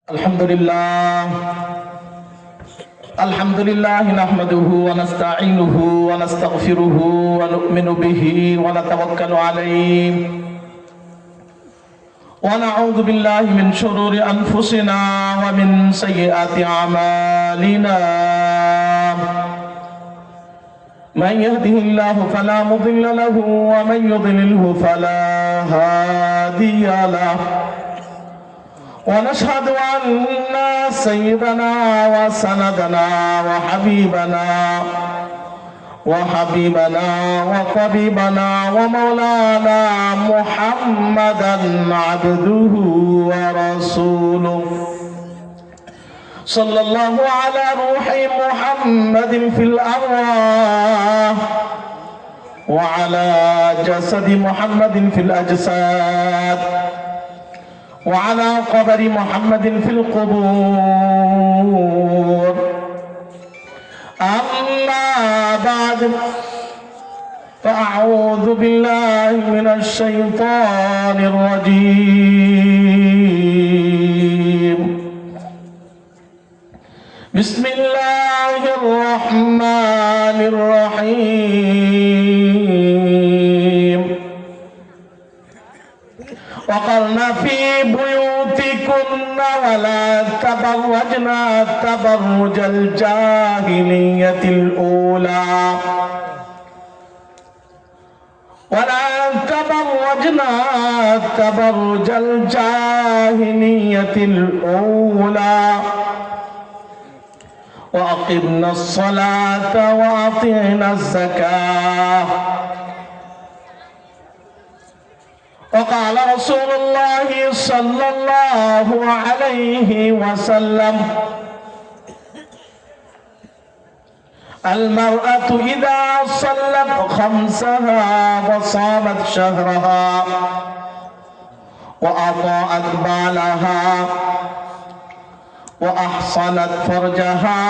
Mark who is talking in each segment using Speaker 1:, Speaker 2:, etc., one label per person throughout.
Speaker 1: Alhamdulillah nahmaduhu wa nasta'inuhu wa nastaghfiruhu wa nu'minu bihi wa natawakkalu alayhi wa na'udzu billahi min shururi anfusina wa min sayyiati a'malina. Man yahdihillahu fala mudilla lahu wa man yudlilhu fala hadiya lahu. ونشهد أن سيدنا وسندنا وحبيبنا وطبيبنا ومولانا محمدا عبده ورسوله صلى الله على روح محمد في الأرواح وعلى جسد محمد في الأجساد وعلى قبر محمد في القبور. أما بعد فأعوذ بالله من الشيطان الرجيم. بسم الله الرحمن الرحيم. وقرنا في بيوتكن ولا تبرجن تبرج الجاهلية الأولى تبرج الجاهلية الأولى وأقمنا الصلاة وأطعنا الزكاة. وقال رسول الله صلى الله عليه وسلم: المرأة إذا صلت خمسها وصامت شهرها وأطاعت بالها وأحصنت فرجها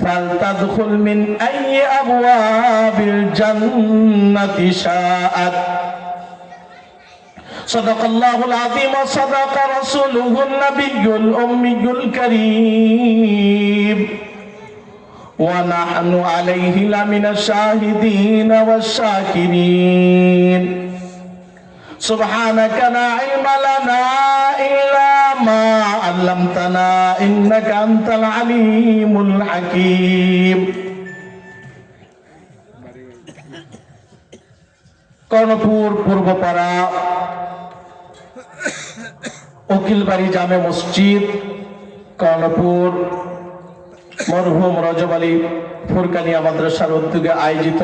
Speaker 1: فلتدخل من أي أبواب الجنة شاءت. صدق الله العظيم وصدق رسوله النبي الأمي الكريم ونحن عليه لمن الشاهدين والشاكرين. سبحانك لا علم لنا إلا ما علمتنا إنك أنت العليم الحكيم. Karnapur Purbapara উকিলবাড়ি জামে মসজিদ কর্ণপুর মরহুম রজব আলী ফুরকানিয়া মাদ্রাসার উদ্যোগে আয়োজিত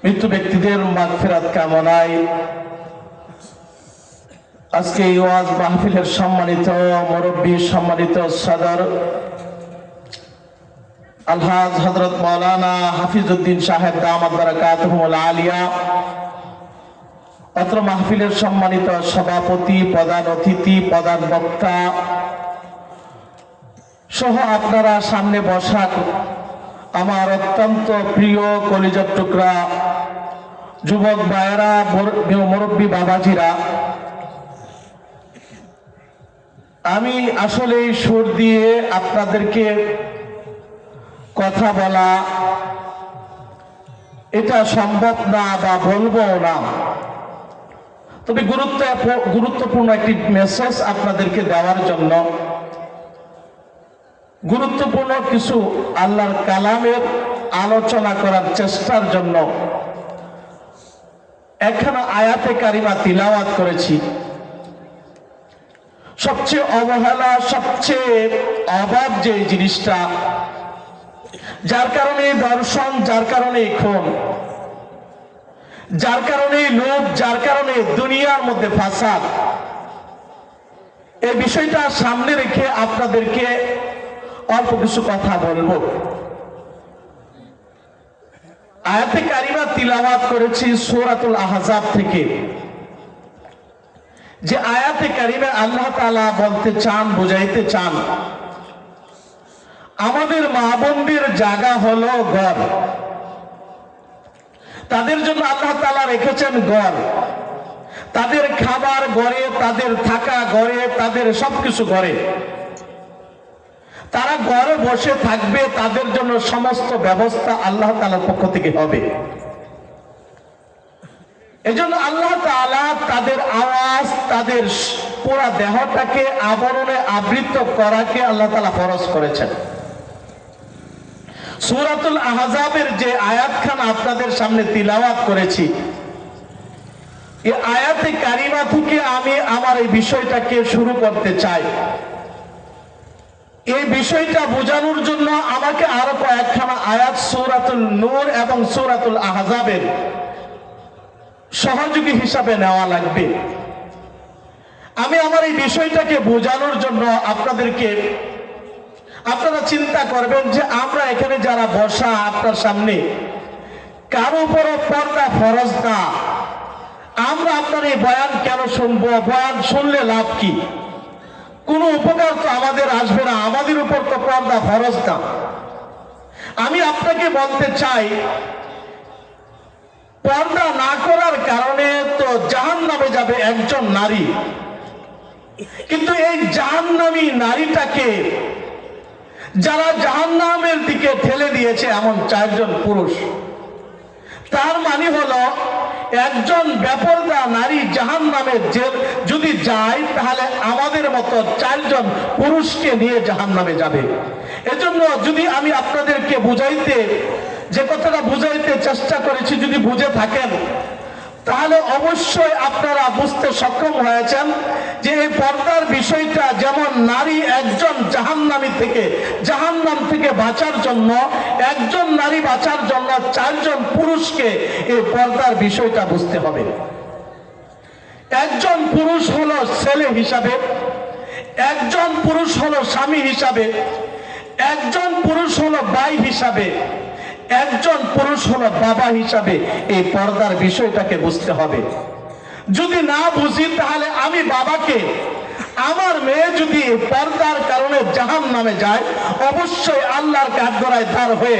Speaker 1: মৃত্যু ব্যক্তিদের মাগফিরাত কামনায় আজকে এই ওয়াজ মাহফিলের সম্মানিত মুরব্বী, সম্মানিত সদর আলহাজ হযরত মাওলানা হাফিজউদ্দিন সাহেব দামাত বারাকাতুহুল আলিয়া, অত্র মাহফিলের সম্মানিত সভাপতি, প্রধান অতিথি, প্রধান বক্তা সহ আপনারা সামনে বসা আমার অত্যন্ত প্রিয় কলিজার টুকরা যুবক ভাইয়েরা, মুরব্বী বাবাজিরা, আমি আসলে সুর দিয়ে আপনাদেরকে কথা বলা এটা সম্ভব না বা বলবো না, তবে গুরুত্বপূর্ণ একটি মেসেজ আপনাদেরকে দেওয়ার জন্য, গুরুত্বপূর্ণ কিছু আল্লাহর কালামের আলোচনা করার চেষ্টার জন্য এখানে আয়াতে কারিমা তিলাওয়াত করেছি। সবচেয়ে অবহেলা, সবচেয়ে অভাব যে জিনিসটা, যার কারণে দর্শন, যার কারণে খুন, যার কারণে লোভ, যার কারণে দুনিয়ার মধ্যে ফাসাদ, এই বিষয়টা সামনে রেখে আপনাদেরকে অল্প কিছু কথা বলবো। আয়াতে কারিমা তিলাওয়াত করেছি সূরাতুল আহজাব থেকে। যে আয়াতে কারিমা আল্লাহ তাআলা বলতে চান, বুঝাইতে চান, আমাদের মা বোনদের জায়গা হলো ঘর, তাদের জন্য আল্লাহ তাআলা রেখেছেন ঘর। তাদের খাবার ঘরে, তাদের থাকা ঘরে, তাদের সবকিছু ঘরে। তারা ঘরে বসে থাকবে, তাদের জন্য সমস্ত ব্যবস্থা আল্লাহ তাআলার পক্ষ থেকে হবে। এজন্য আল্লাহ তাআলা তাদের আওয়াজ, তাদের পুরা দেহটাকে আবরণে আবৃত করাকে আল্লাহ তাআলা ফরজ করেছেন। সূরাতুল আহজাবের যে আয়াতখানা আপনাদের সামনে তিলাওয়াত করেছি, এই আয়াতে কারিমা থেকে আমি আমার এই বিষয়টাকে শুরু করতে চাই। এই বিষয়টা বোঝানোর জন্য আমাকে আরো কয়েকখানা আয়াত সূরাতুল নূর এবং সূরাতুল আহজাবের সহযোগী হিসাবে নেওয়া লাগবে। আমি আমার এই বিষয়টাকে বোঝানোর জন্য আপনারা চিন্তা করবেন যে আমরা এখানে যারা বসা আপনার সামনে, কারো উপরও পর্দা ফরজ না। আমরা আপনার এই বয়ান কেন শুনবো? বয়ান শুনলে লাভ কি? কোনো উপকার তো আমাদের আসবে না, আমাদের উপর তো পর্দা ফরজ না। আমি আপনাকে বলতে চাই, পর্দা না করার কারণে তো জাহান্নামে যাবে একজন নারী, কিন্তু এই জাহান্নামী নারীটাকে যারা জাহান্নামের দিকে ঠেলে দিয়েছে এমন 4 জন পুরুষ। তার মানে হলো একজন বেপরদা নারী জাহান্নামে যদি যায়, তাহলে আমাদের মতো 4 জন পুরুষকে নিয়ে জাহান্নামে যাবে। এজন্য যদি আমি আপনাদেরকে যে কথাটা বুঝাইতে চেষ্টা করেছি যদি বুঝে থাকেন, তাহলে অবশ্যই আপনারা বুঝতে সক্ষম হয়েছেন যে এই পর্দার বিষয়টা যেমন নারী একজন জাহান্নাম থেকে বাঁচার জন্য, একজন নারী বাঁচার জন্য 4 জন পুরুষকে এই পর্দার বিষয়টা বুঝতে হবে। একজন পুরুষ হলো ছেলে হিসাবে, একজন পুরুষ হলো স্বামী হিসাবে, একজন পুরুষ হলো ভাই হিসাবে, একজন পুরুষ হলো বাবা হিসাবে এই পর্দার বিষয়টাকে বুঝতে হবে। যদি না বুঝি, তাহলে আমি বাবাকে, আমার মেয়ে যদি পর্দার কারণে জাহান্নামে যায়, অবশ্যই আল্লাহর কাঠগড়ায় দাঁড় হয়ে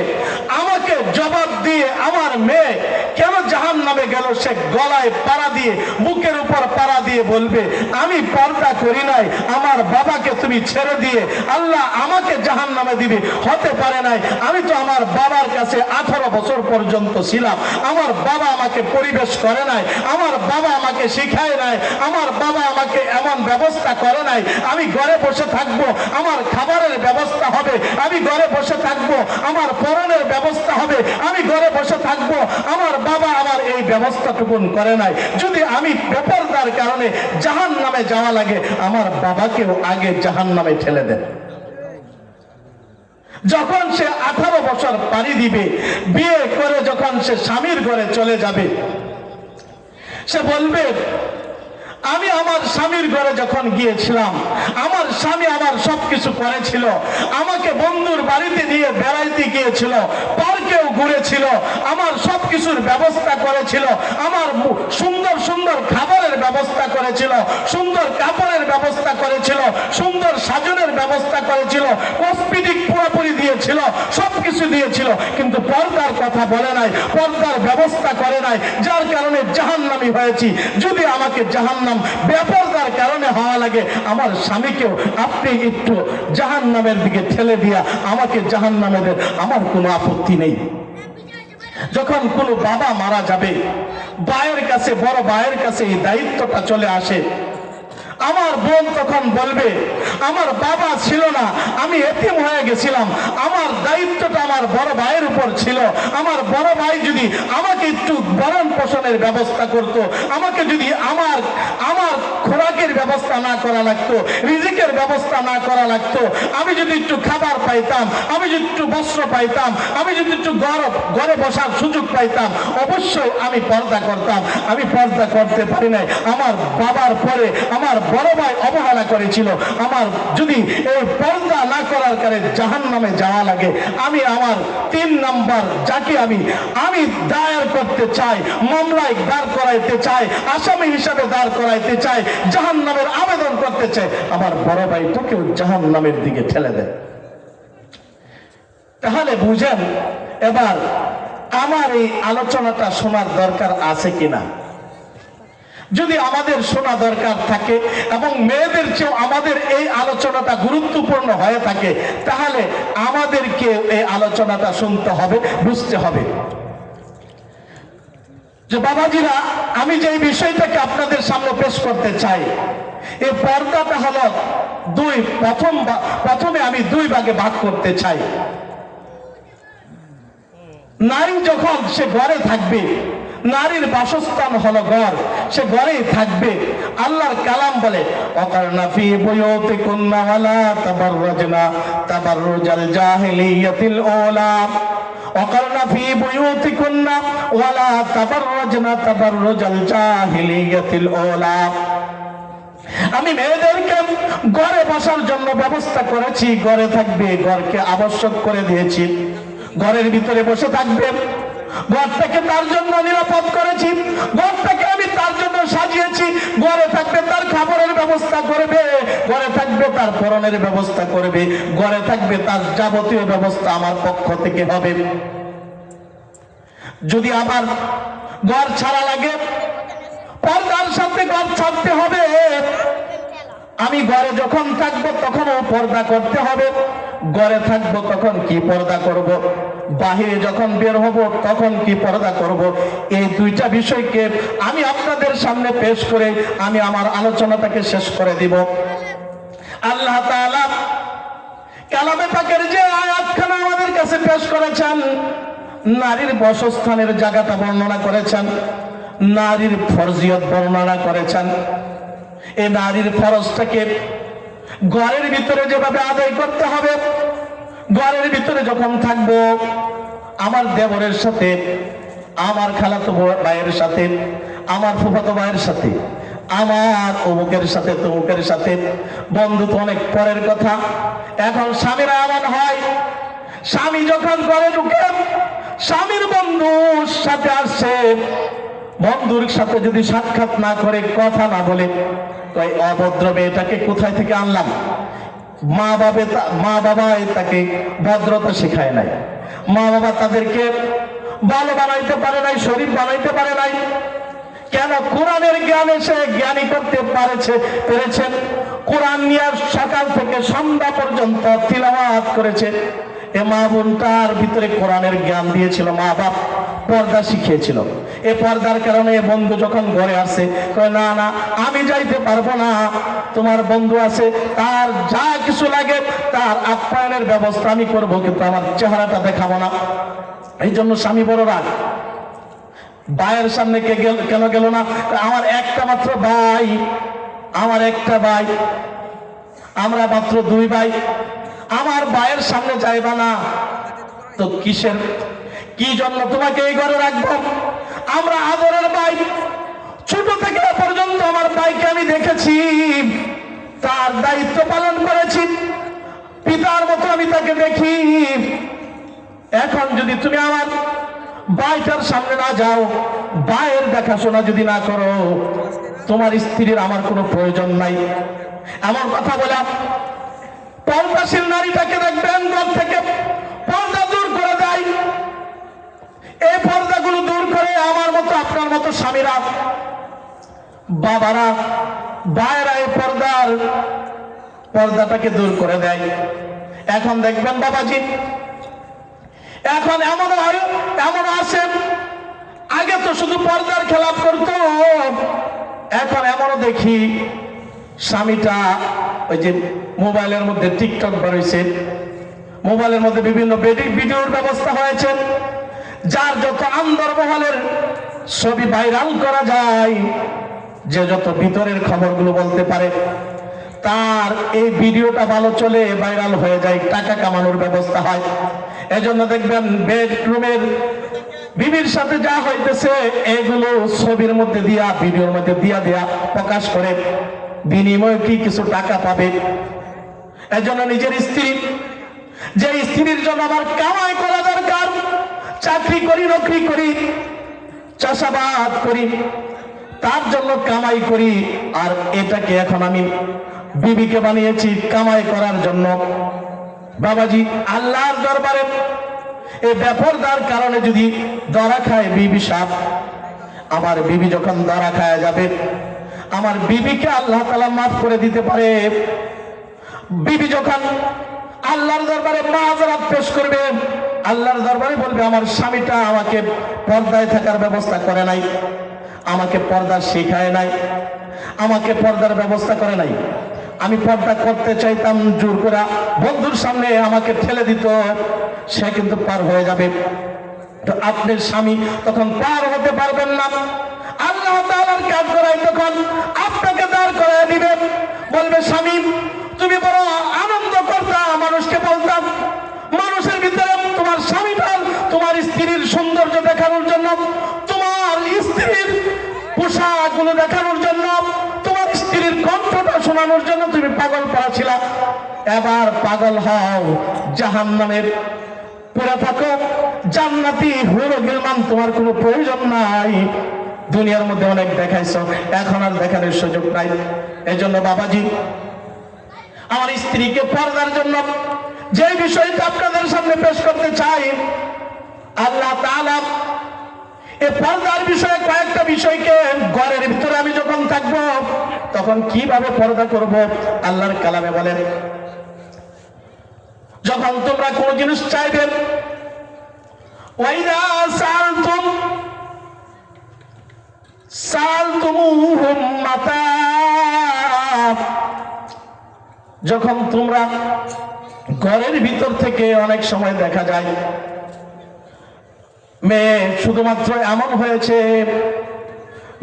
Speaker 1: আমাকে জবাব দিয়ে আমার মেয়ে কেন জাহান্নামে গেল সে গলায় পাড়া দিয়ে, বুকের উপর পাড়া দিয়ে বলবে, আমি পর্দা করি নাই, আমার বাবাকে তুমি ছেড়ে দিয়ে আল্লাহ আমাকে জাহান্নামে দিবে। হতে পারে নাই, আমি তো আমার বাবার কাছে 18 বছর পর্যন্ত ছিলাম, আমার বাবা আমাকে পরিবেশ করে নাই, আমার বাবা আমাকে শিখায় নাই, আমার বাবা আমাকে এমন ব্যবস্থা করে নাই। আমি ঘরে বসে থাকবো, আমার খাবারের ব্যবস্থা হবে, আমি ঘরে বসে থাকবো, আমার পরনের ব্যবস্থা হবে, আমি ঘরে বসে থাকবো, আমার বাবা আমার এই ব্যবস্থাটুকু করে নাই। যদি আমি বেপরদার কারণে জাহান্নামে যাওয়া লাগে, আমার বাবাকেও আগে জাহান্নামে ঠেলে দেন। যখন সে 18 বছর পাড়ি দিবে, বিয়ে করে যখন সে স্বামীর ঘরে চলে যাবে, সে বলবে, আমি আমার স্বামীর ঘরে যখন গিয়েছিলাম, আমার স্বামী আমার সবকিছু করেছিল, আমাকে বন্ধুর বাড়িতে নিয়ে বেড়াইতে গিয়েছিল, পার্কেও ঘুরেছিল, আমার সবকিছুর ব্যবস্থা করেছিল, আমার সুন্দর সুন্দর খাবারের ব্যবস্থা করেছিল, সুন্দর কাপড়ের ব্যবস্থা করেছিল, সুন্দর সাজনের ব্যবস্থা করেছিল, কসমেটিক পুরোপুরি দিয়েছিল, সবকিছু দিয়েছিল, কিন্তু পর্দার কথা বলে নাই, পর্দার ব্যবস্থা করে নাই, যার কারণে জাহান্নামী হয়েছি। যদি আমাকে জাহান্নাম বেপরদার কারণে হওয়া লাগে, আমার স্বামীকেও আপনি একটু জাহান্নামের দিকে ঠেলে দিয়া আমাকে জাহান্নামে দেন, আমার কোনো আপত্তি নেই। যখন কোনো বাবা মারা যাবে, ভাইয়ের কাছে, বড় ভাইয়ের কাছে এই দায়িত্বটা চলে আসে। আমার বোন তখন বলবে, আমার বাবা ছিল না, আমি এতিম হয়ে গেছিলাম, আমার দায়িত্বটা আমার বড় ভাইয়ের উপর ছিল। আমার বড় ভাই যদি আমাকে একটু ভরণ পোষণের ব্যবস্থা করত, আমাকে যদি আমার খোরাকের ব্যবস্থা না করা লাগতো, রিজিকের ব্যবস্থা না করা লাগতো, আমি যদি একটু খাবার পাইতাম, আমি যদি একটু বস্ত্র পাইতাম, আমি যদি একটু ঘরে বসার সুযোগ পাইতাম, অবশ্যই আমি পর্দা করতাম। আমি পর্দা করতে পারি নাই, আমার বাবার পরে আমার বড় ভাই অবহেলা করেছিল। আমার যদি এই পর্দা না করার কারণে জাহান্নামে যাওয়া লাগে, আমি আমার 3 নাম্বার যাকে আমি দায়ের করতে চাই, মামলায় দাঁড় করাইতে চাই, আসামি হিসাবে দাঁড় করাইতে চাই, জাহান্নামের আবেদন করতে চাই, আমার বড় ভাইটাকেও জাহান্নামের দিকে ঠেলে দেয়। তাহলে বুঝেন, এবার আমার এই আলোচনাটা শোনার দরকার আছে কিনা? যদি আমাদের শোনা দরকার থাকে এবং মেয়েদের চেয়েও আমাদের এই আলোচনাটা গুরুত্বপূর্ণ হয়ে থাকে, তাহলে আমাদেরকে এই আলোচনাটা শুনতে হবে, বুঝতে হবে। যে বাবাজিরা, আমি যে বিষয়টাকে আপনাদের সামনে পেশ করতে চাই, এই পর্দাটা হলো প্রথমে আমি দুই ভাগে ভাগ করতে চাই। নারী যখন সে ঘরে থাকবে, নারীর বাসস্থান হলো ঘর, সে ঘরেই থাকবে। আল্লাহর কালাম বলে, ওয়াকারনা ফি বুয়ুতিকুন্না ওয়ালা তাবাররাজনা তাবাররুজাল জাহিলিয়াতিল উলা, ওয়াকারনা ফি বুয়ুতিকুন্না ওয়ালা তাবাররাজনা তাবাররুজাল জাহিলিয়াতিল উলা। আমি মেয়েদেরকে ঘরে বসার জন্য ব্যবস্থা করেছি, ঘরে থাকবে, ঘরকে আবশ্যক করে দিয়েছি, ঘরের ভিতরে বসে থাকবে। ঘরটাকে তার জন্য নিরাপদ করেছি, ঘরটাকে আমি তার জন্য সাজিয়েছি। ঘরে থাকবে, তার খাবারের ব্যবস্থা করবে, ঘরে থাকবে, তার পরনের ব্যবস্থা করবে, ঘরে থাকবে, তার যাবতীয় ব্যবস্থা আমার পক্ষ থেকে হবে। যদি আমার ঘর ছাড়া লাগে, পর্দার সাথে ঘর ছাড়তে হবে। আমি ঘরে যখন থাকবো তখনও পর্দা করতে হবে, ঘরে থাকবো তখন কি পর্দা করব, বাহিরে যখন বের হব তখন কি পর্দা করব। এই দুইটা বিষয়কে আমি আপনাদের সামনে পেশ করে আমি আমার আলোচনাটাকে শেষ করে দিব। আল্লাহ তাআলা কালামে পাকের যে আয়াতখানা আমাদের কাছে পেশ করেছেন, নারীর বাসস্থানের জায়গাটা বর্ণনা করেছেন, নারীর ফরজিয়ত বর্ণনা করেছেন। এই নারীর ফরজটাকে ঘরের ভিতরে যেভাবে আদায় করতে হবে, ঘরের ভিতরে যখন থাকবো, আমার দেবরের সাথে, আমার খালাতো ভাইয়ের সাথে, আমার ফুফাতো ভাইয়ের সাথে, আমার অমুকের সাথে তমুকের সাথে, বন্ধু তো অনেক পরের কথা। এখন স্বামীরা এমন হয়, স্বামী যখন ঘরে ঢুকে স্বামীর বন্ধুর সাথে আসছে, বন্ধুর সাথে যদি সাক্ষাৎ না করে, কথা না বলে, অভদ্র মেয়েটাকে কোথায় থেকে আনলাম? মা বাবাই তাকে ভদ্রতা শেখায় নাই, মা বাবা তাদেরকে ভালো বানাইতে পারে নাই, শরীফ বানাইতে পারে নাই। কেন? কোরআনের জ্ঞানে সে জ্ঞানী করতে পেরেছেন। কোরআন নিয়ে সকাল থেকে সন্ধ্যা পর্যন্ত তিলাওয়াত করেছে। এ মা বোনটার ভিতরে কোরআনের জ্ঞান দিয়েছিল, মা বাপ পর্দা শিখিয়েছিল। এ পর্দার কারণে বন্ধু যখন ঘরে আসে, কয় না না আমি যাইতে পারবো না, তোমার বন্ধু আছে, তার যা কিছু লাগে তার আপ্যায়নের ব্যবস্থা আমি করবো, কিন্তু আমার চেহারাটা দেখাবো না। এই জন্য স্বামী বড় রাগ। ভাইয়ের সামনে কেন গেল না? আমার একটা মাত্র ভাই, আমার একটা ভাই, আমরা মাত্র দুই ভাই, আমার ভাইয়ের সামনে যাইবা না তো কিসের, কি জন্য তোমাকে এই ঘরে রাখবো? আমরা আদরের ভাই, ছোট থেকে পর্যন্ত আমার ভাইকে আমি দেখেছি, তার দায়িত্ব পালন করেছি, পিতার মতো আমি তাকে দেখি। এখন যদি তুমি আমার ভাইটার সামনে না যাও, ভাইয়ের দেখাশোনা যদি না করো, তোমার স্ত্রীর আমার কোনো প্রয়োজন নাই। এমন কথা বলা, পর্দাশীল নারীটাকে দেখবেন ঘর থেকে পর্দা দূর করে দেয়। এই পর্দাগুলো দূর করে আমার মতো আপনার মতো স্বামীরা, বাবারা, ভাইয়েরা এই পর্দাটাকে দূর করে দেয়। এখন দেখবেন বাবাজি, এখন এমন আছে, আগে তো শুধু পর্দার খেলাপ করতো, এখন এমনও দেখি স্বামীটা ওই যে মোবাইলের মধ্যে টিকটক বেরোইছে, মোবাইলের মধ্যে বিভিন্ন ভিডিওর ব্যবস্থা হয়েছে, যার যত আন্দরমহলের ছবি ভাইরাল করা যায়, যে যত ভিতরের খবরগুলো বলতে পারে, তার এই ভিডিওটা ভালো চলে, ভাইরাল হয়ে যায়, টাকা কামানোর ব্যবস্থা হয়। এজন্য দেখবেন বেডরুমের বিবির সাথে যা হইতেছে এগুলো ছবির মধ্যে দিয়া, ভিডিওর মধ্যে দিয়া প্রকাশ করে, বিনিময়ে কি কিছু টাকা পাবে। এজন্য নিজের স্ত্রী, যে স্ত্রীর জন্য আমার কামাই করা দরকার, চাকরি করি, নকরি করি, চাষাবাদ করি, তার জন্য কামাই করি, আর এটাকে এখন আমি বিবিকে বানিয়েছি কামাই করার জন্য। বাবাজি, আল্লাহর দরবারে এই বেপরদার কারণে যদি ধরা খায় বিবি সাপ, আমার বিবি যখন ধরা খায়া যাবে, আমার বিবিকে আল্লাহ তাআলা মাফ করে দিতে পারে। বিবি যখন আল্লাহর দরবারে মাযরাত পেশ করবে, আল্লাহর দরবারে বলবে আমার স্বামীটা আমাকে পর্দায় থাকার ব্যবস্থা করে নাই, আমাকে পর্দা শেখায় নাই, আমাকে পর্দার ব্যবস্থা করে নাই। আমি পর্দা করতে চাইতাম, জোর করে বন্ধুর সামনে আমাকে ঠেলে দিত, সে কিন্তু পার হয়ে যাবে। তো আপনার স্বামী তখন পার হতে পারবেন না। আল্লাহ তাআলার কাজ করাই তখন আপনাকে দাঁড় করায় দিবেন, বলবে স্বামী তুমি বড় আনন্দ করতা, মানুষকে বলতাম, মানুষের ভিতরে তোমার স্বামীটার তোমার স্ত্রীর সৌন্দর্য দেখানোর জন্য, তোমার স্ত্রীর পোশাকগুলো দেখানোর জন্য, তোমার স্ত্রীর কণ্ঠটা শোনানোর জন্য তুমি পাগল করা ছিল। এবার পাগল হও, জাহান্নামের পুরা থাকো, জান্নাতি হুর গিলমান তোমার কোনো প্রয়োজন নাই। দুনিয়ার মধ্যে অনেক দেখাইছো, এখন আর দেখানোর সুযোগ নাই। এই জন্য বাবাজি, আমার স্ত্রীকে পর্দার জন্য যে বিষয়টা আপনাদের সামনে পেশ করতে চাই, আল্লাহ তাআলা এই পর্দার বিষয়ে কয়েকটা বিষয়কে, ঘরের ভিতরে আমি যখন থাকবো তখন কিভাবে পর্দা করব, আল্লাহর কালামে বলেন, যখন তোমরা কোনো জিনিস চাইবে, ওয়াইদা সালতুম সালতুমুহুম মাতা, যখন তোমরা ঘরের ভিতর থেকে অনেক সময় দেখা যায় মেয়ে শুধুমাত্র এমন হয়েছে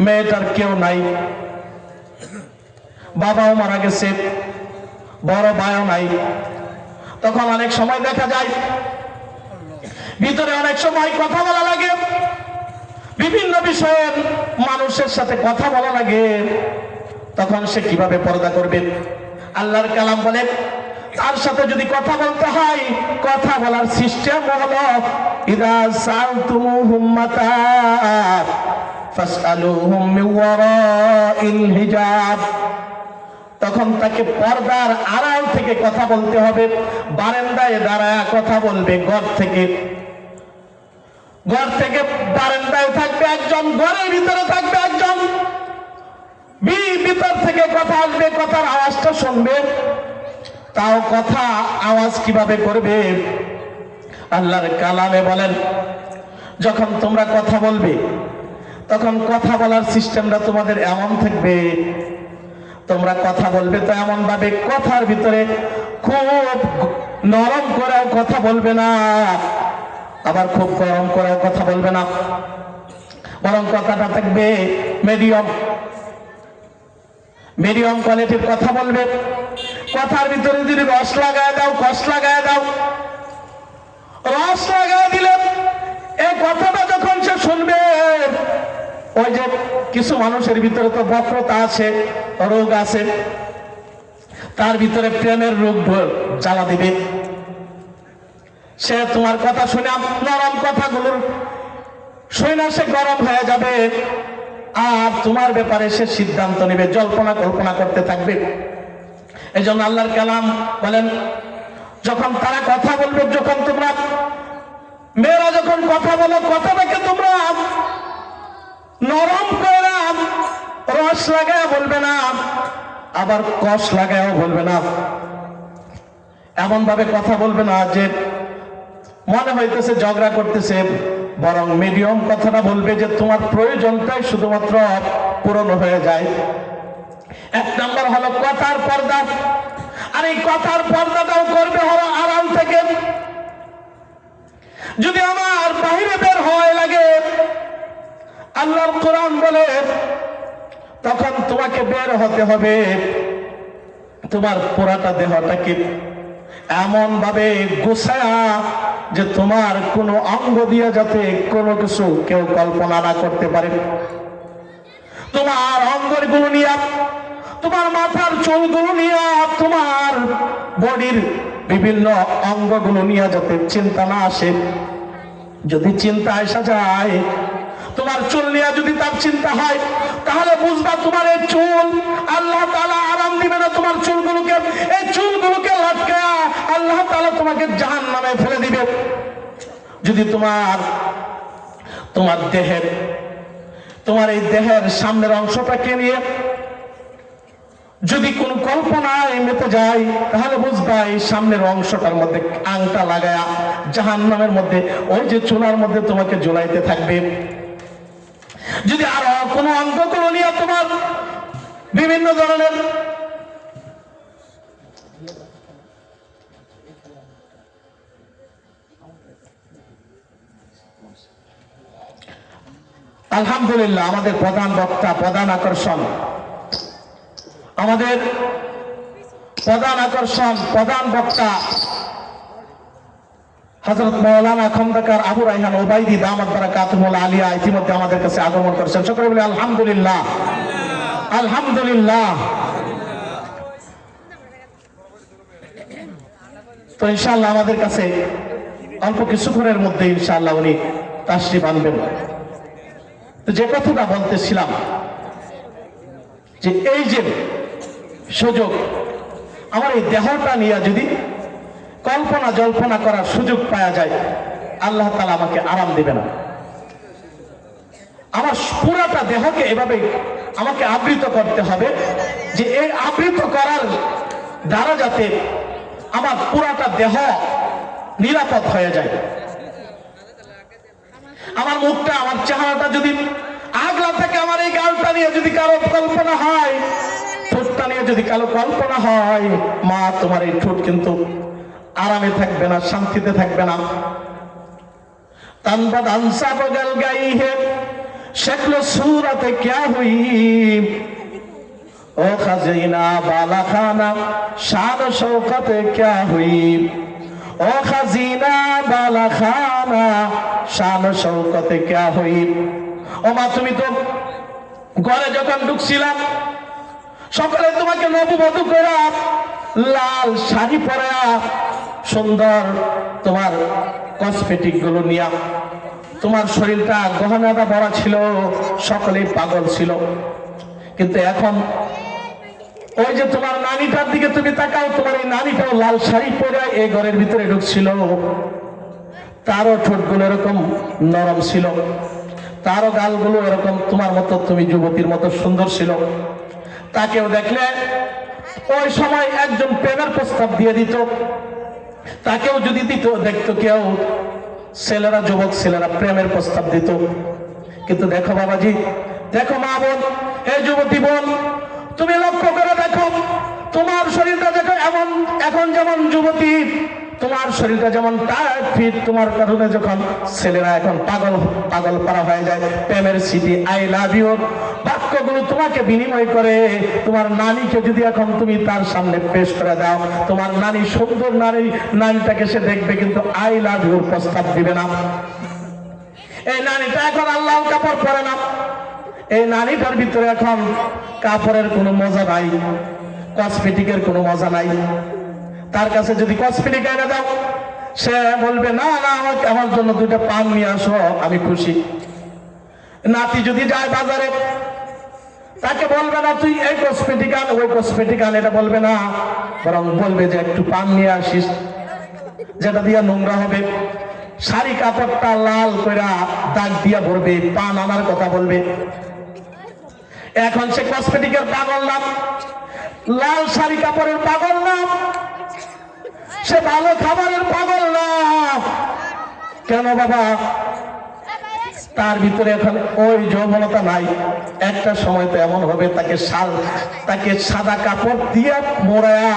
Speaker 1: মেয়েটার কেউ নাই, বাবাও মারা গেছে, বড় ভাইও নাই, তখন অনেক সময় দেখা যায় ভিতরে অনেক সময় কথা বলা লাগে, বিভিন্ন বিষয়ে মানুষের সাথে কথা বলা লাগে, তখন সে কিভাবে পর্দা করবে? আল্লাহর কালাম বলে, তার সাথে যদি কথা বলতে হয়, কথা বলার সিস্টেম হলো ইদা সালতুমুহুম মাতা ফাসআলুহুম মিন ওয়ারাইল হিজাব, তখন তাকে পর্দার আড়াল থেকে কথা বলতে হবে। বারান্দায় দাঁড়ায় কথা বলবে, ঘর থেকে বারান্দায় থাকবে একজন, ঘরের ভিতরে থাকবে একজন, ভিতর থেকে কথা আসবে, কথার আওয়াজটা শুনবে, তাও কথা আওয়াজ কিভাবে করবে? আল্লাহর কালামে বলেন, যখন তোমরা কথা বলবে তখন কথা বলার সিস্টেমটা তোমাদের এমন থাকবে, তোমরা কথা বলবে তো এমন ভাবে, কথার ভিতরে খুব নরম করেও কথা বলবে না, আবার খুব গরম করেও কথা বলবে না, বরং কথাটা থাকবে মিডিয়াম কোয়ালিটির কথা বলবে। কথার ভিতরে যদি রস লাগায় দাও, কষ লাগায় দাও, রস লাগায় দিলে এই কথাটা যখন সে শুনবে, ওই যে কিছু মানুষের ভিতরে তো বক্রতা আছে, রোগ আছে, তার ভিতরে প্রেমের রোগ জ্বালা দিবে, সে তোমার কথা শুনে, নরম কথাগুলোর শুনে সে গরম হয়ে যাবে, আর তোমার ব্যাপারে সে সিদ্ধান্ত নেবে, জল্পনা কল্পনা করতে থাকবে। এই জন্য আল্লাহর কালাম বলেন, যখন তারা কথা বলবে, যখন তোমরা মেয়েরা যখন কথা বলো, কথাটাকে তোমরা নরম করে রস লাগায় বলবে না, আবার কষ লাগায়ও বলবে না, এমন ভাবে কথা বলবে না যে মনে হইতেছে ঝগড়া করতেছে, বরং মিডিয়াম কথাটা বলবে যে তোমার প্রয়োজনটাই শুধুমাত্র পূরণ হয়ে যায়। এক নম্বর হলো কথার পর্দা, আর এই কথার পর্দাটাও করবে হলো আড়াল থেকে। যদি আমার বাহিরে বের হয় লাগে, আল্লাহর কোরআন বলে, তখন তোমাকে বের হতে হবে, তোমার পুরাটা দেহটাকে এমন ভাবে গোছায়া যে তোমার কোনো অঙ্গ দিয়ে যাতে কোনো কিছু কেউ কল্পনা না করতে পারে। তোমার অঙ্গগুলো নিয়ে, তোমার মাথার চুলগুলো নিয়ে, তোমার বডির বিভিন্ন অঙ্গগুলো নিয়ে যাতে চিন্তা না আসে। যদি চিন্তা আসা যায়, তোমার চুল নিয়ে যদি তার চিন্তা হয়, তাহলে বুঝবা তোমার এই চুল আল্লাহ তাআলা আরাম দিবে না। তোমার চুলগুলোকে, এই চুলগুলোকে লটকায়া আল্লাহ তাআলা তোমাকে জাহান্নামে ফেলে দিবে। যদি তোমার দেহের তোমার এই দেহের সামনের অংশটাকে নিয়ে যদি কোন কল্পনায় মেতে যায়, তাহলে বুঝবা এই সামনের অংশটার মধ্যে আংটা লাগায়া জাহান্নামের মধ্যে ওই যে চুলার মধ্যে তোমাকে জ্বলাইতে থাকবে। যদি আরো কোনো অঙ্গগুলো নিয়ে তোমার বিভিন্ন ধরনের আলহামদুলিল্লাহ, আমাদের প্রধান বক্তা, প্রধান আকর্ষণ, আমাদের প্রধান আকর্ষণ, প্রধান বক্তা হযরত মাওলানা খন্দকার আবু রায়হান ওবাইদি দামাত বারাকাতুহুল আলিয়া ইতিমধ্যে আমাদের কাছে আগমন করেছেন। সকলে বলি আলহামদুলিল্লাহ, আলহামদুলিল্লাহ। তো ইনশাআল্লাহ আমাদের কাছে অল্প কিছুক্ষণের মধ্যে ইনশাআল্লাহ উনি তাশরিফ আনবেন। তো যে কথাটা বলতেছিলাম যে এই যে সুযোগ, আমার এই দেহটা নিয়ে যদি কল্পনা জল্পনা করার সুযোগ পাওয়া যায়, আল্লাহ তাআলা আমাকে আরাম দিবে না। আমার পুরাটা দেহকে এভাবে আমাকে আবৃত করতে হবে যে এই আবৃত করার দ্বারা যাতে আমার পুরাটা দেহ নিরাপদ হয়ে যায়। আমার মুখটা, আমার চেহারাটা যদি আগলা থাকে, আমার এই গালটা নিয়ে যদি কারো কল্পনা হয়, ঠোঁটটা নিয়ে যদি কারো কল্পনা হয়, মা তোমার এই ঠোঁট কিন্তু আরামে থাকবে না, শান্তিতে থাকবে না। তনবদ আনসা বগল গই হে শক্ল सूरत क्या हुई ओ खजीना बाला खाना शान शौकत क्या हुई ओ खजीना बाला खाना शान शौकत क्या हुई। ও মা, তুমি তো ঘরে যখন ঢুকছিলাম সকালে তোমাকে নববধূ করে লাল শাড়ি পরা সুন্দর তোমার কসমেটিক গুলো নিয়া, তোমার শরীরটা গহনাটা ভরা ছিল, সকলেই পাগল ছিল। কিন্তু এখন ওই যে তোমার নানিটার দিকে তুমি তাকাও, তোমার এই নানিটাও লাল শাড়ি পরে এই ঘরের ভিতরে ঢুকছিল। তারও ঠোঁটগুলো এরকম নরম ছিল, তারও গালগুলো এরকম তোমার মতো, তুমি যুবতীর মতো সুন্দর ছিল। তাকেও দেখলে ওই সময় একজন প্রেমের প্রস্তাব দিয়ে দিত, তাকেও যদি দিত, দেখতো কেউ, ছেলেরা, যুবক ছেলেরা প্রেমের প্রস্তাব দিত। কিন্তু দেখো বাবাজি, দেখো মা বোন, এই যুবতী বোন, তুমি লক্ষ্য করে দেখো তোমার শরীরটা দেখো, এমন এখন যেমন যুবতী তোমার শরীরটা যেমন টায়ার্ড ফিট, তোমার কারণে যখন ছেলেরা এখন পাগল পাগল পারা হয়ে যায়, প্রেমের সিটি আই লাভ ইউ বাক্যগুলো তোমাকে বিনিময় করে। তোমার নানিকে যদি এখন তুমি তার সামনে পেশ করে দাও, তোমার নানি, সুন্দর নানিটাকে সে দেখবে, কিন্তু আই লাভ ইউর প্রস্তাব দিবে না। এই নানিটা এখন আল্লাহ কাপড় পরে না, এই নানিটার ভিতরে এখন কাপড়ের কোনো মজা নাই, কসমেটিকের কোনো মজা নাই। তার কাছে যদি কসমেটিক এনে দাও, সে বলবে না না, আমার জন্য দুইটা পান নিয়ে আসো, আমি খুশি। নাতি যদি যায় বাজারে, তাকে বলবে না তুই এই কসমেটিক আন, ওই কসমেটিক আন, এটা বলবে না, বরং বলবে যে একটু পান নিয়ে আসিস, যেটা দিয়ে নোংরা হবে। শাড়ি কাপড়টা লাল কইরা দাগ দিয়া ভরবে, পান আনার কথা বলবে। এখন সে কসমেটিকের পাগল না, লাল শাড়ি কাপড়ের পাগল না, সে ভালো খাবারের পাগল না। কেন বাবা? তার ভিতরে এখন ওই যৌবনতা নাই। একটা সময় তো এমন হবে তাকে সাদা কাপড় দিয়ে মোড়ায়া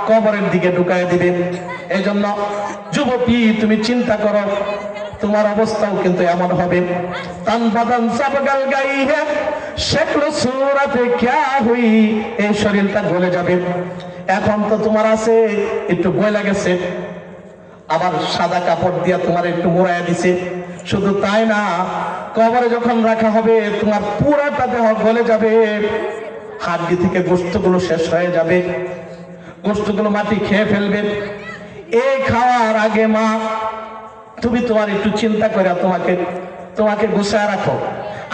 Speaker 1: কবরের দিকে ঢুকায় দিবে। এই জন্য যুবতী, তুমি চিন্তা করো, তোমার অবস্থাও কিন্তু এমন হবে। তন বদন সব গল গই হে শক্ল सूरत क्या हुई, এই শরীরটা গলে যাবে। এখন তো তোমার আছে একটু গলে গেছে, আবার সাদা কাপড় দিয়া তোমার একটু মোড়ায়া দিছে। শুধু তাই না, কবরে যখন রাখা হবে তোমার পুরাটা দেহ গলে যাবে, হাড়ি থেকে গোশতগুলো শেষ হয়ে যাবে, গোশতগুলো মাটি খেয়ে ফেলবে। এই খাওয়ার আগে মা, তুমি তোমার একটু চিন্তা করে তোমাকে গুছায় রাখো।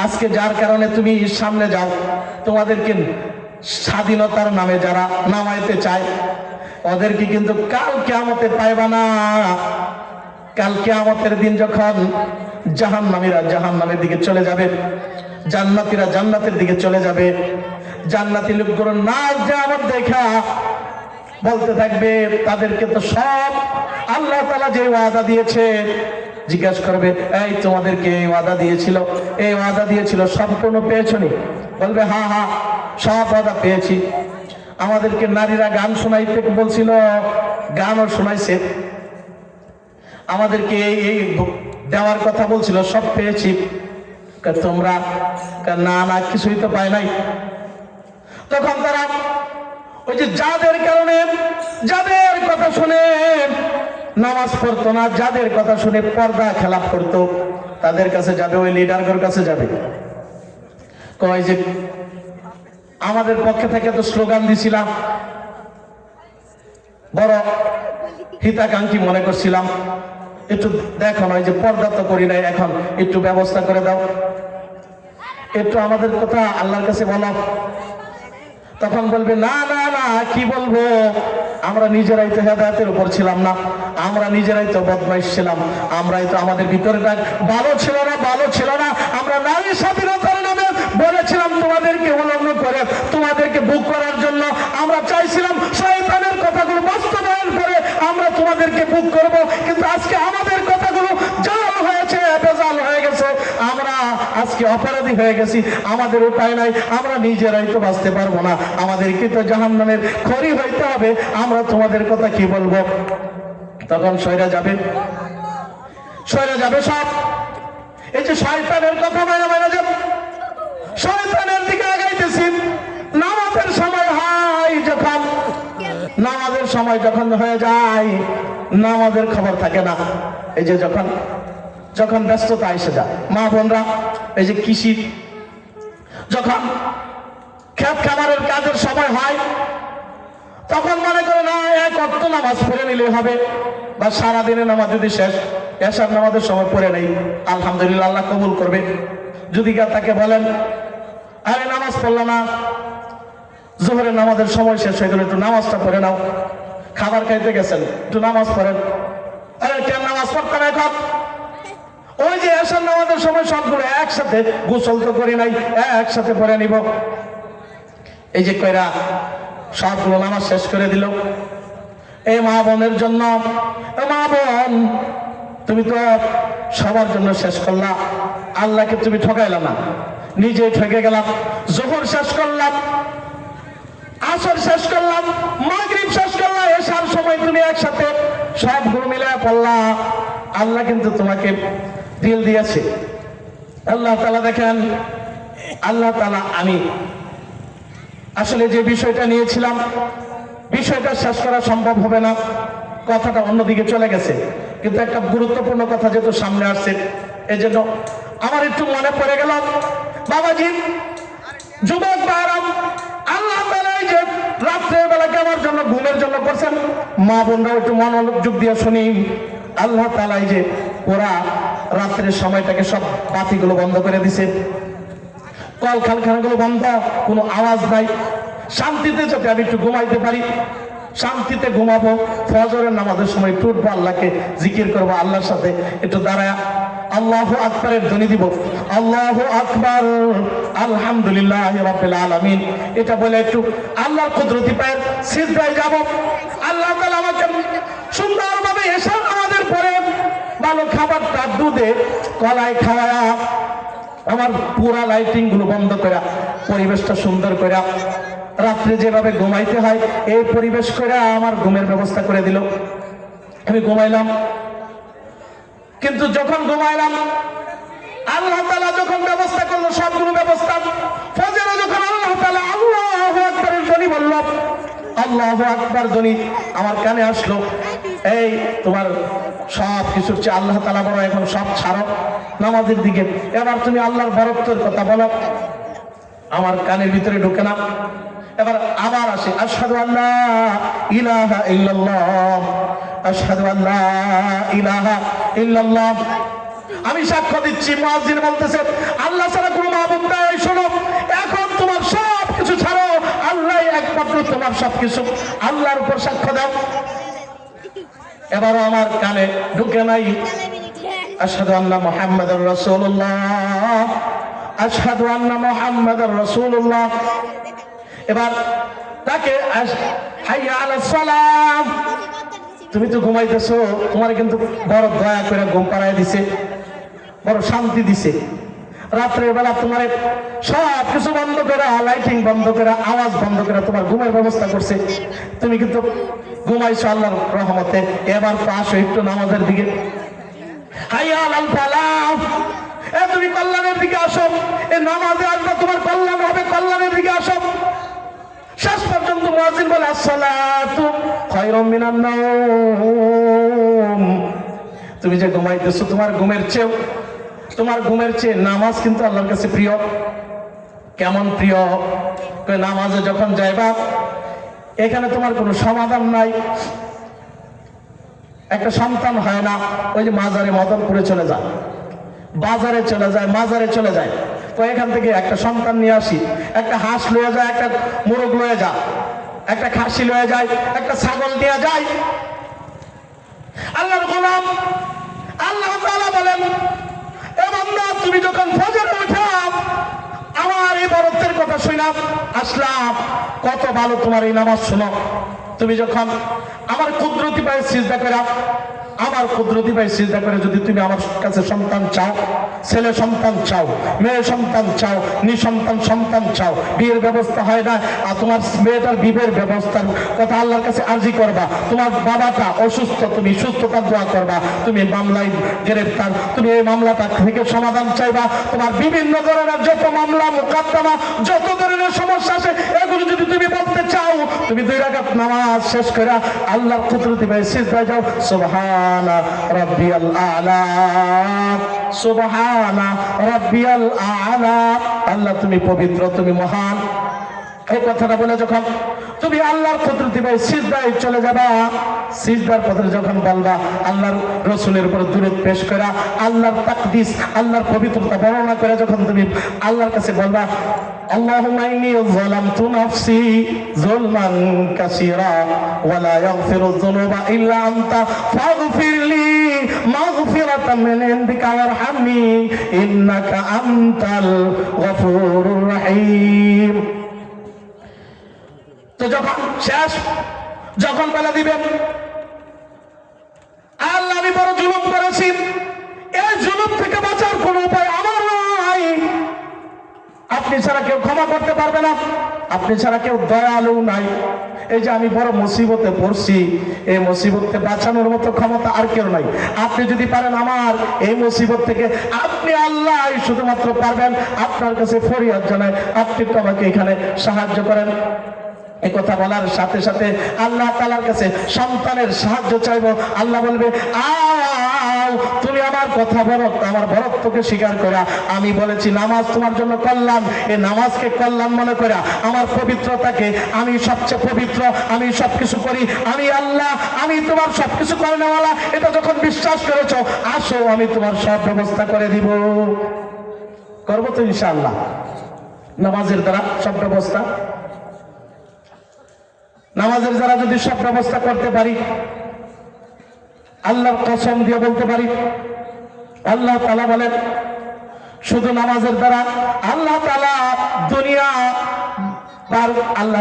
Speaker 1: আজকে যার কারণে তুমি সামনে যাও, তোমাদেরকে স্বাধীনতার নামে যারা নামাইতে চায়, ওদেরকে কিন্তু কাল কিয়ামতে পাইবা না। কাল কিয়ামতের দিন যখন জাহান্নামীরা জাহান্নামের দিকে চলে যাবে, জান্নাতীরা জান্নাতের দিকে চলে যাবে। জান্নাতি লোকগুলো নাচ আমার দেখা বলতে থাকবে, তাদেরকে তো সব আল্লাহ তাআলা যে ওয়াদা দিয়েছে জিজ্ঞাসা করবে, এই তোমাদেরকে এই ওয়াদা দিয়েছিল, এই ওয়াদা দিয়েছিল সম্পূর্ণ পেয়েছো নি? বলবে হ্যাঁ হ্যাঁ সব ওয়াদা পেয়েছি। আমাদেরকে নারীরা গান শোনাইতে বলছিল, গানও শোনাইছে। আমাদেরকে এই দেওয়ার কথা বলছিল, সব পেয়েছি। তোমরা না না কিছুই তো পায় নাই। তখন তারা ওই যে যাদের কারণে, যাদের কথা শুনে নামাজ পড়তো না, যাদের কথা শুনে পর্দা খেলাপ করতো, তাদের কাছে যাবে, ওই লিডারদের কাছে যাবে। কয় যে আমাদের পক্ষে থেকে তো স্লোগান দিছিলাম, বড় হিতাকাঙ্ক্ষী মনে করছিলাম, একটু দেখো না, যে পর্দা তো করি নাই, এখন একটু ব্যবস্থা করে দাও, একটু আমাদের কথা আল্লাহর কাছে বলো। তখন বলবে না না না কি বলবো, আমরা নিজেরাই তো হেদায়েতের উপর ছিলাম না, আমরা নিজেরাই তো বদমাইশ ছিলাম, আমরাই তো আমাদের ভিতরে ভালো ছিল না, ভালো ছিল না। আমরা নারী স্বাধীনতার নামে বলেছিলাম তোমাদেরকে উলঙ্গ করে, তোমাদেরকে বুক করার জন্য আমরা চাইছিলাম শয়তানের কথাগুলো বাস্তবায়ন করে আমরা তোমাদেরকে বুক করব। কিন্তু আজকে আমাদের কথাগুলো জাল হয়েছে, বেজাল হয়ে গেছে, আমরা আজকে অপরাধী হয়ে গেছি, আমাদের উপায় নাই, আমরা নিজেরাই তো বাঁচতে পারবো না, আমাদেরকে তো জাহান্নামের খড়ি হইতে হবে, আমরা তোমাদের কথা কি বলবো। তখন সয়রা যাবে, সয়রা যাবে সব। এই যে শয়তানের কথা মানা মানা যাবে, শয়তানের দিকে আগাইতেছি। নামাজের সময় হয় যখন, নামাজের সময় যখন হয়ে যায়, নামাজের খবর থাকে না। এই যে যখন যখন ব্যস্ততা এসে যায়, মা বোনরা এই যে কৃষি, যখন ক্ষেত খামারের কাজের সময় হয়, তখন মনে করে না এক ওয়াক্ত নামাজ পড়ে নিলে হবে, বা সারাদিনের নামাজ যদি শেষ, এশার নামাজের সময় পড়ে নেই, আলহামদুলিল্লাহ আল্লাহ কবুল করবে। যদি তাকে বলেন আরে নামাজ পড়লো না, জোহরের নামাজের সময় শেষ হয়ে গেল, একটু নামাজটা পড়ে নাও, খাবার খাইতে গেছেন একটু নামাজ পড়েন, আরে কেন নামাজ পড়তাম এখন, ওই যে এশার নামাজের সময় সবগুলো একসাথে, গোসল তো করি নাই, একসাথে পড়ে নিব। এই যে কয়রা সবগুলো নামাজ শেষ করে দিল। এই মা বোনের জন্য, মা বোন তুমি তো সবার জন্য শেষ করলা, আল্লাহকে তুমি ঠকাইলা না, নিজেই ঠকে গেলাম। জোহর শেষ করলাম, আসর শেষ করলাম, মাগরিব শেষ করলাম, এশার সময় তুমি একসাথে সবগুলো মিলে পড়লা। আল্লাহ কিন্তু তোমাকে দিল দিয়েছে। আল্লাহ তাআলা দেখেন, আল্লাহ তাআলা, আমি আসলে যে বিষয়টা নিয়েছিলাম, বিষয়টা শেষ করা সম্ভব হবে না, কথাটা অন্যদিকে চলে গেছে, কিন্তু একটা গুরুত্বপূর্ণ কথা যেহেতু সামনে আসছে, এই জন্য আমার একটু মনে পড়ে গেল। বাবাজি, যুবক বারাম, আল্লাহ তাআলা এই যে রাত্রের বেলাকে আমার জন্য ঘুমের জন্য করছেন, মা বোনরা একটু মনোযোগ দিয়ে শুনি। আল্লাহ তাআলা এই যে ওরা রাত্রের সময়টাকে সব বাতিগুলো বন্ধ করে দিছে, কল কারখানাগুলো বন্ধ, কোনো আওয়াজ নাই, শান্তিতে যাতে আমি একটু ঘুমাইতে পারি, শান্তিতে ঘুমাবো। ফজরের নামাজের সময় একটু উঠবো, আল্লাহকে জিকির করবো, আল্লাহর সাথে একটু দাঁড়ায় আল্লাহু আকবারের ধ্বনি দিব, আল্লাহু আকবার, আলহামদুলিল্লাহ রাব্বিল আলামিন, এটা বলে একটু আল্লাহর কুদরতি পায়ের সিজদায় যাব। আল্লাহ তাআলা আমাকে সুন্দরভাবে এশার নামাজের পরে ভালো খাবারটা দুধে কলাই খাওয়া, আমার পুরা লাইটিং গুলো বন্ধ করে, পরিবেশটা সুন্দর করে, রাত্রে যেভাবে ঘুমাইতে হয় এই পরিবেশ করে আমার ঘুমের ব্যবস্থা করে দিল। আমি ঘুমাইলাম, কিন্তু যখন ঘুমাইলাম আল্লাহ তাআলা যখন ব্যবস্থা করলো, সবগুলো ব্যবস্থা, ফজরে যখন আল্লাহ তাআলা আল্লাহু আকবারের ধ্বনি বলল, আল্লাহু আকবার ধ্বনি আমার কানে আসলো, এই তোমার সব কিছুর চেয়ে আল্লাহ তাআলা বড়, এখন সব ছাড়ো নামাজের দিকে, এবার তুমি আল্লাহর বরত্বের কথা বলো। আমার কানের ভিতরে ঢুকে না, এবার আবার আসে, আশহাদু আল্লা ইলাহা ইল্লাল্লাহ, আশহাদু আল্লা ইলাহা ইল্লাল্লাহ। আমি সাক্ষ্য দিচ্ছি, মুয়াজ্জিন বলতেছে আল্লাহ ছাড়া কোনো মাবুদ নাই, শোনো এখন তোমার সব কিছু ছাড়ো, আল্লাহই একমাত্র তোমার সবকিছু, আল্লাহর উপর সাক্ষ্য দাও। এবারও আমার কানে ঢুকে নাই, আশহাদু আন্না মুহাম্মাদুর রাসূলুল্লাহ, আশহাদু আন্না মুহাম্মাদার রাসূলুল্লাহ। এবার তাকে হাইয়া আলাস সালাম। তুমি তো ঘুমাইতেছো, তোমার কিন্তু বড় দয়া করে ঘুম পাড়ায় দিছে, বড় শান্তি দিছে। রাত্রের বেলা তোমার সব কিছু বন্ধ করে, লাইটিং বন্ধ করে, আওয়াজ বন্ধ করে তোমার ঘুমের ব্যবস্থা করছে। তুমি কিন্তু ঘুমাইছো আল্লাহর রহমতে। এবার তো আসো একটু নামাজের দিকে। হাইয়া আলাল ফালাহ, তুমি কল্যাণের দিকে আসো। এই নামাজে আসবে, তোমার কল্যাণ হবে, কল্যাণের দিকে আসো। শেষ পর্যন্ত মুয়াজ্জিন বলে আসসালাতু খায়রুম মিনান নাওম। তুমি যে ঘুমাইতেছো, তোমার ঘুমের চেয়ে নামাজ কিন্তু আল্লাহর কাছে প্রিয়। কেমন প্রিয়? নামাজে যখন যাইবা, এখানে তোমার কোনো সমাধান নাই। একটা সন্তান হয় না, ওই যে মাজারে মদন করে চলে যায়, বাজারে চলে যায়, মাজারে চলে যায়। তো এখান থেকে একটা সন্তান নিয়ে আসি, একটা হাঁস লয়ে যায়, একটা মোরগ লয়ে যায়, একটা খাসি লয়ে যায়, একটা ছাগল নিয়ে যায়। আল্লাহর গোলাম আল্লাহ তাআলা বলেন, এ বান্দা তুমি যখন ফজরে ওঠা আমার এই বরত্বের কথা শুনলাম, আসলাম, কত ভালো তোমার এই নামাজ শোনো। তুমি যখন আমার কুদরতি পায়ে সিজদা করা, আমার কুদরতি পায়ে সিজদা করে যদি তুমি আমার কাছে সন্তান চাও, ছেলে সন্তান চাও, মেয়ে সন্তান চাও, নিঃসন্তান সন্তান চাও, বিয়ের ব্যবস্থা হয় না, আর তোমার মেয়েটার বিয়ের ব্যবস্থার কথা আল্লাহর কাছে আর্জি করবা। তোমার বাবাটা অসুস্থ, তুমি সুস্থতার দোয়া করবা। তুমি মামলায় গ্রেফতার, তুমি এই মামলাটা থেকে সমাধান চাইবা। তোমার বিভিন্ন ধরনের যত মামলা মোকদ্দমা, যত ধরনের সমস্যা আছে, এগুলো যদি তুমি বলতে চাও, তুমি 2 রাকাত নামাজ শেষ করে আল্লাহর কুদরতি পায়ে সিজদায় যাও। সুবহানা রাব্বিয়াল আ'লা, সুবহানা রাব্বিয়াল আ'লা। আল্লাহ তুমি পবিত্র, তুমি মহান। এই কথাটা বলে যখন তুমি আল্লাহর কুদরতি পায়ে সিজদায় চলে যাবা, সিজদার পথে যখন বলবা, আল্লাহর রাসূলের উপর দুরূদ পেশ করা, আল্লাহর তাকদিস, আল্লাহর পবিত্রতা বর্ণনা করে যখন তুমি আল্লাহর কাছে বলবা, আল্লাহুম্মা ইন্নী যালামতু নাফসি যুলমান কাসীরা ওয়া লা ইয়াগফিরুয যুনুবা ইল্লা আনতা ফাগফিরলি মাগফিরাতাম মিন ইনদিকা ওয়ারহামনি ইন্নাকা আনতাল গফুরুর রহিম। তো যখন শেষ, যখন বেলা দিবেন, আল্লাহ আমি বড় জুলুম করেছি, এই জুলুম থেকে বাঁচার কোন উপায় আমার নাই। আপনি ছাড়া কেউ ক্ষমা করতে পারবে না, আপনি ছাড়া কেউ দয়ালু নাই। এই যে আমি বড় মুসিবতে পড়ছি, এই মুসিবতকে বাঁচানোর মতো ক্ষমতা আর কেউ নাই। আপনি যদি পারেন আমার এই মুসিবত থেকে, আপনি আল্লাহ শুধুমাত্র পারবেন। আপনার কাছে ফরিয়াদ জানাই, আপনি তো আমাকে এখানে সাহায্য করেন। এই কথা বলার সাথে সাথে আল্লাহ তাআলার কাছে সন্তানের সাহায্য চাইবো। আল্লাহ বলবে, আও তুমি আমার কথা বলো, আমার বরত্বকে স্বীকার করা। আমি বলেছি নামাজ তোমার জন্য কল্যাণ, এই নামাজকে কল্যাণ মনে করা, আমার পবিত্রতাকে, আমি সবচেয়ে পবিত্র, আমি সবকিছু করি, আমি আল্লাহ, আমি তোমার সবকিছু করেনেওয়ালা, এটা যখন বিশ্বাস করেছো, আসো আমি তোমার সব ব্যবস্থা করে দিব। করবো তো ইনশাআল্লাহ, নামাজের দ্বারা সব ব্যবস্থা। নামাজের দ্বারা যদি সব ব্যবস্থা করতে পারি, আল্লাহর কসম দিয়ে বলতে পারি, আল্লাহ তাআলা বলেন শুধু নামাজের দ্বারা আল্লাহ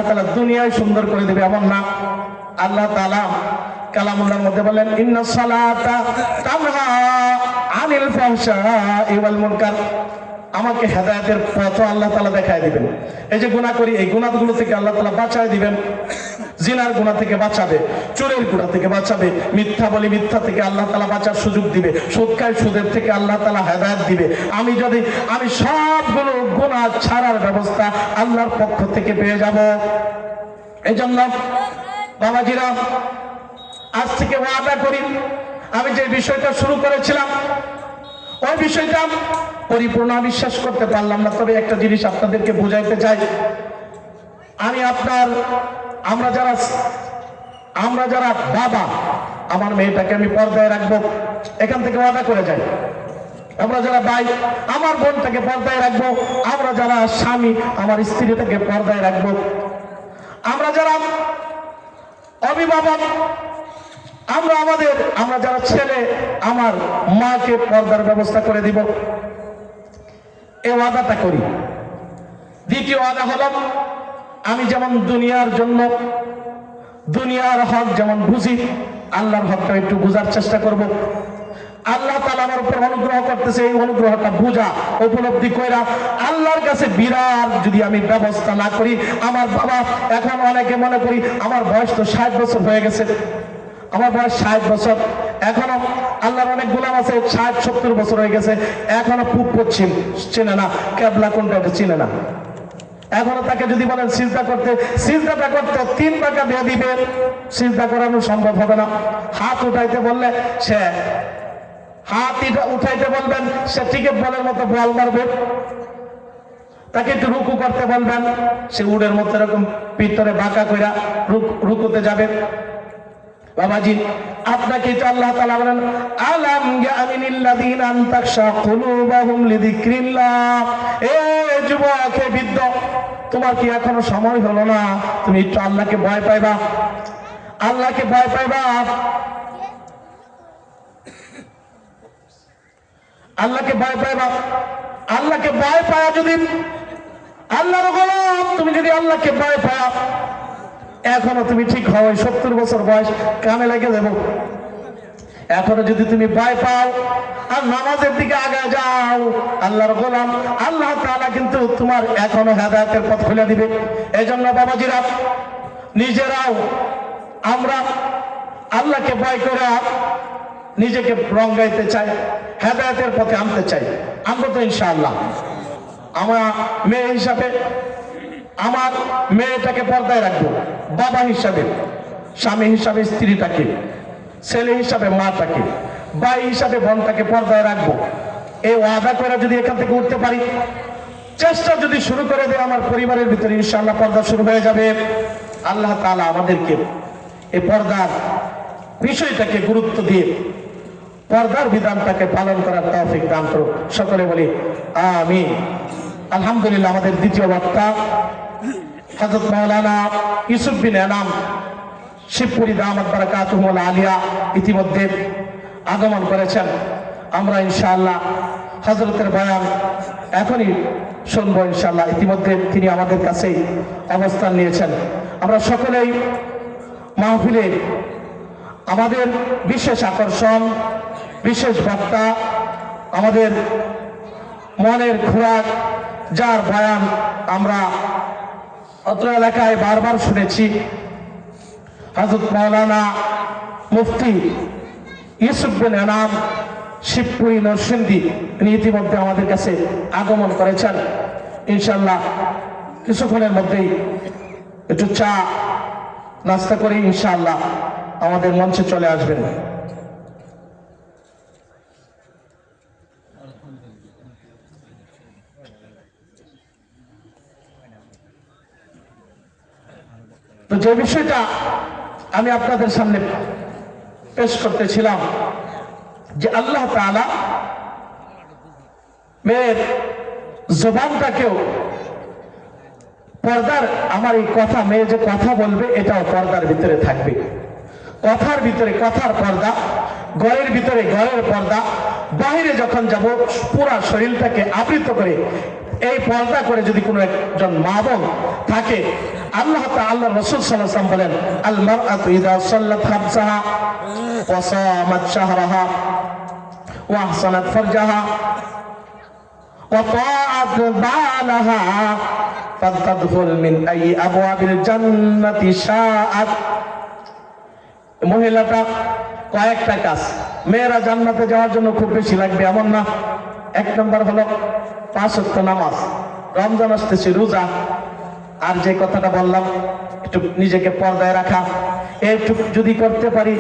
Speaker 1: তাআলা দুনিয়ায় সুন্দর করে দেবে এমন না। আল্লাহ তাআলা কালামুল্লাহর মধ্যে বলেন, ইন্নাস সালাতা তানহা আনিল ফাহশাই ওয়াল মুনকার। আমাকে হেদায়েতের পথ আল্লাহ তাআলা দেখায় দিবেন। এই যে গুনাহ করি, এই গুনাহগুলো থেকে আল্লাহ তাআলা বাঁচায় দিবেন। জিনার গুনাহ থেকে বাঁচাবে, চোরের গুনাহ থেকে বাঁচাবে, মিথ্যা বলি মিথ্যা থেকে আল্লাহ তাআলা বাঁচার সুযোগ দিবে, সুদ খাই সুদের থেকে আল্লাহ তাআলা হেদায়েত দিবে। আমি সবগুলো গুনাহ ছাড়ার ব্যবস্থা আল্লাহর পক্ষ থেকে পেয়ে যাব। এই জন্য বাবাজিরা, আজ থেকে ওয়াদা করি, আমি যে বিষয়টা শুরু করেছিলাম, ওই বিষয়টা পরিপূর্ণ বিশ্বাস করতে পারলাম না, তবে একটা জিনিস আপনাদেরকে বুঝাইতে চাই। আমরা যারা বাবা, আমার মেয়েটাকে আমি পর্দায় রাখবো, এখান থেকে ওয়াদা করে যাই। আমরা যারা ভাই, আমার বোনটাকে পর্দায় রাখবো। আমরা যারা স্বামী, আমার স্ত্রীটাকে পর্দায় রাখবো। আমরা যারা অভিভাবক, আমরা যারা ছেলে, আমার মাকে পর্দার ব্যবস্থা করে দিব। এই ওয়াদাটা করি। দ্বিতীয় ওয়াদা হলো, আমি যেমন দুনিয়ার জন্য দুনিয়ার হক যেমন বুঝি, আল্লাহর হকটা একটু বোঝার চেষ্টা করব। আল্লাহ তাআলা আমার উপর অনুগ্রহ করতেছে, এই অনুগ্রহটা বুঝা উপলব্ধি কইরা আল্লাহর কাছে বিরাট যদি আমি ব্যবস্থা না করি। আমার বাবা, এখন অনেকে মনে করি আমার বয়স তো 60 বছর হয়ে গেছে, আমার বয়স 60 বছর, এখনো আল্লাহর অনেক গোলাম আছে 60-70 বছর হয়ে গেছে, এখনো পূব পশ্চিম চেনে না, কেবলা কোনটা এটা চেনে না। এখনো তাকে যদি বলেন সিজদা করতে, সিজদাটা করতে 3 টাকা দিয়ে দিবে, সিজদা করানো সম্ভব হবে না। হাত উঠাইতে বললে সে হাত উঠাইতে বলবেন, সে টিকেট বলের মতো বল মারবে। তাকে একটু রুকু করতে বলবেন, সে উড়ের মতো এরকম পিঠরে বাঁকা কইরা রুকুতে যাবে। বাবাজি, আপনাকে তো আল্লাহ তাআলা বলেন, আলাম ইয়ামিনিল্লাযিনা আনতাকশা কুলুবাহুম লিযিকরিল্লাহ। এ যুবক, হে বৃদ্ধ, তোমার কি এখনো সময় হলো না? তুমি একটু আল্লাহকে ভয় পাইবা, আল্লাহকে ভয় পাইবা, আল্লাহকে ভয় পাইবা। আল্লাহকে ভয় পায়া যদি আল্লাহর গোলাম, তুমি যদি আল্লাহকে ভয় পায়া, এখনো তুমি ঠিক হয় 70 বছর বয়স কামে লেগে যাবো। এখনো যদি তুমি ভয় পাও আর নামাজের দিকে আগে যাও, আল্লাহর গোলাম আল্লাহ তাআলা কিন্তু তোমার এখনো হেদায়েতের পথ খুলে দিবে। এই জন্য বাবাজিরা, নিজেরাও আমরা আল্লাহকে ভয় করে নিজেকে রঙাইতে চাই, হেদায়েতের পথে আনতে চাই। আমরা তো ইনশাআল্লাহ, আমার মেয়ে হিসাবে আমার মেয়েটাকে পর্দায় রাখবো, বাবা হিসাবে স্বামী হিসাবে স্ত্রীটাকে, ছেলে হিসাবে মাটাকে, ভাই হিসাবে বোনটাকে পর্দায় রাখবো। এই ওয়াদা করে যদি এখান থেকে উঠতে পারি, চেষ্টা যদি শুরু করে দেয়, আমার পরিবারের ভিতরে ইনশাআল্লাহ পর্দা শুরু হয়ে যাবে। আল্লাহ তাআলা আমাদেরকে এই পর্দার বিষয়টাকে গুরুত্ব দিয়ে পর্দার বিধানটাকে পালন করার তৌফিক দান করুন। সকলে বলি আমিন। আলহামদুলিল্লাহ। আমাদের দ্বিতীয় বক্তা হযরত মাওলানা ইউসুফ বিন এনাম শিবপুরী দামাত বারাকাতুহুল আলিয়া ইতিমধ্যে আগমন করেছেন। আমরা ইনশাআল্লাহ হযরতের বয়ান এখনই শুনবো ইনশাআল্লাহ। ইতিমধ্যে তিনি আমাদের কাছেই অবস্থান নিয়েছেন। আমরা সকলেই মাহফিলে আমাদের বিশেষ আকর্ষণ, বিশেষ বক্তা, আমাদের মনের খোরাক, যার বয়ান আমরা অত্র এলাকায় বারবার শুনেছি, হযরত মাওলানা মুফতি ইউসুফ বিন এনাম শিবপুরী নরসিংদী, তিনি ইতিমধ্যে আমাদের কাছে আগমন করেছেন। ইনশাআল্লাহ কিছুক্ষণের মধ্যেই একটু চা নাস্তা করে ইনশাআল্লাহ আমাদের মঞ্চে চলে আসবেন। তো যে বিষয়টা আমি আপনাদের সামনে পেশ করতেছিলাম, যে আল্লাহ তাআলা মেয়ের জবানটাকেও পর্দার, আমার এই কথা, মেয়ে যে কথা বলবে এটাও পর্দার ভিতরে থাকবে। কথার ভিতরে কথার পর্দা, ঘরের ভিতরে ঘরের পর্দা, বাহিরে যখন যাব পুরা শরীরটাকে আবৃত করে এই পর্দা করে যদি কোনো একজন মা বোন থাকে, আল্লাহ তাআলা রাসূল সাল্লাল্লাহু আলাইহি ওয়াসাল্লাম বলেন, আল মারআতু ইযা সাল্লাত খামসাহা ওয়া সামাত শাহরাহা ওয়া আহসানাত ফারজাহা ওয়া তাআত বালাহা ফাতাদখুল মিন আই আবওয়াবিল জান্নাতি শাআত। মহিলাটা কয়েকটা কাজ, মেয়েরা জান্নাতে যাওয়ার জন্য খুব বেশি লাগবে এমন না। 1 নম্বর হলো 5 ওয়াক্ত নামাজ, রমজান আসতেছে, রোজা, আর যে কথাটা বললাম একটু নিজেকে পর্দায় রাখা, একটু যদি করতে পারি,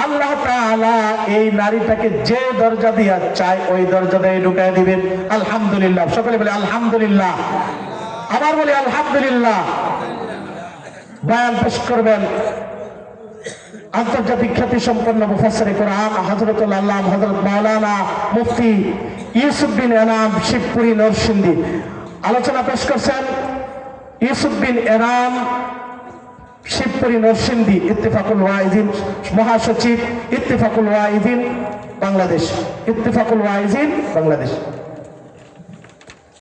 Speaker 1: আল্লাহ তাআলা এই নারীটাকে যে দরজা দিয়া চায় ওই দরজা দিয়ে ঢুকায় দিবেন। আলহামদুলিল্লাহ। সকলে বলে আলহামদুলিল্লাহ। আবার বলি আলহামদুলিল্লাহ। বয়ান পেশ করবেন আন্তর্জাতিক খ্যাতি সম্পন্ন মুফাসসিরে কোরআন হযরতুল আল্লাহ হযরত মাওলানা মুফতি ইউসুফ বিন এনাম শিবপুরী নরসিংদী। আলোচনা পেশ করছেন ইউসুফ বিন এনাম শিবপুরী নরসিংদী, ইত্তেফাকুল ওয়াইজিন মহাসচিব, ইত্তেফাকুল ওয়াইজিন বাংলাদেশ, ইত্তেফাকুল ওয়াইজিন বাংলাদেশ।